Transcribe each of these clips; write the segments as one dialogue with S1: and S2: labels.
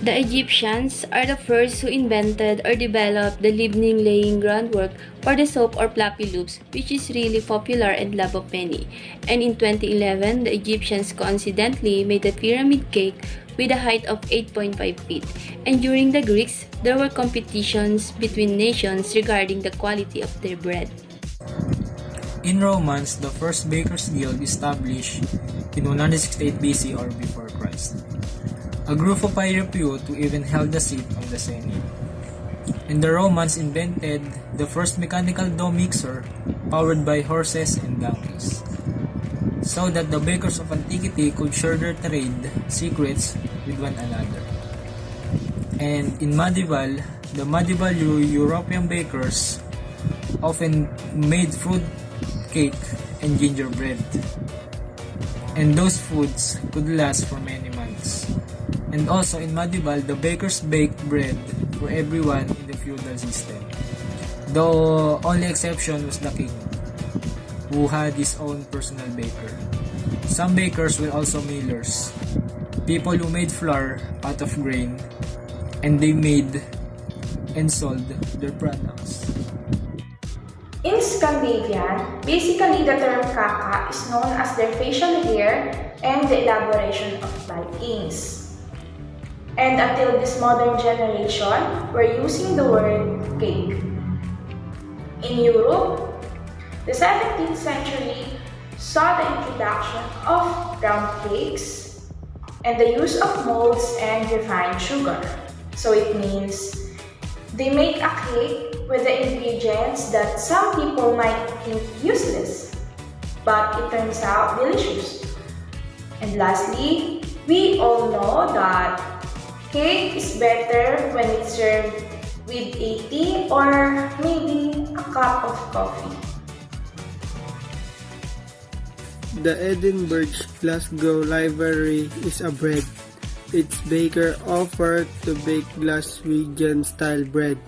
S1: The Egyptians are the first who invented or developed the leavening, laying groundwork for the soap or floppy loops, which is really popular and loved of many. And in 2011, the Egyptians coincidentally made a pyramid cake with a height of 8.5 feet. And during the Greeks, there were competitions between nations regarding the quality of their bread.
S2: In Romans, the first Bakers' Guild established in 168 BC or before Christ. A group of high repute who even held a seat on the Senate. And the Romans invented the first mechanical dough mixer powered by horses and donkeys, so that the bakers of antiquity could share their trade secrets with one another. And in the medieval European bakers often made fruit cake and gingerbread, and those foods could last for many months. And also in medieval, the bakers baked bread for everyone in the feudal system. The only exception was the king, who had his own personal baker. Some bakers were also millers, people who made flour out of grain, and they made and sold their products.
S3: In Scandinavian, basically the term kaka is known as their facial hair and the elaboration of likings. And until this modern generation, we're using the word cake. In Europe, the 17th century saw the introduction of round cakes and the use of molds and refined sugar. So it means they make a cake with the ingredients that some people might think useless, but it turns out delicious. And lastly, we all know that cake is better when it's served with a tea or maybe a cup of coffee.
S4: The Edinburgh Glasgow Library is a bread. Its baker offered to bake Glaswegian-style bread,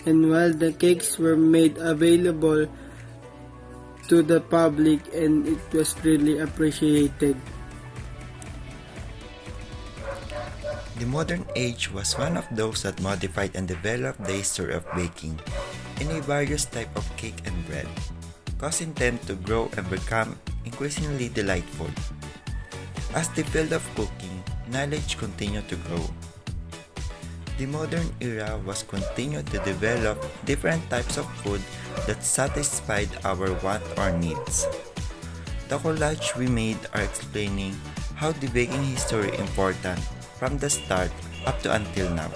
S4: and while the cakes were made available to the public and it was really appreciated.
S5: The modern age was one of those that modified and developed the history of baking in a various type of cake and bread, causing them to grow and become increasingly delightful. As the field of cooking, knowledge continued to grow. The modern era was continued to develop different types of food that satisfied our want or needs. The collage we made are explaining how the baking history important from the start up to until now.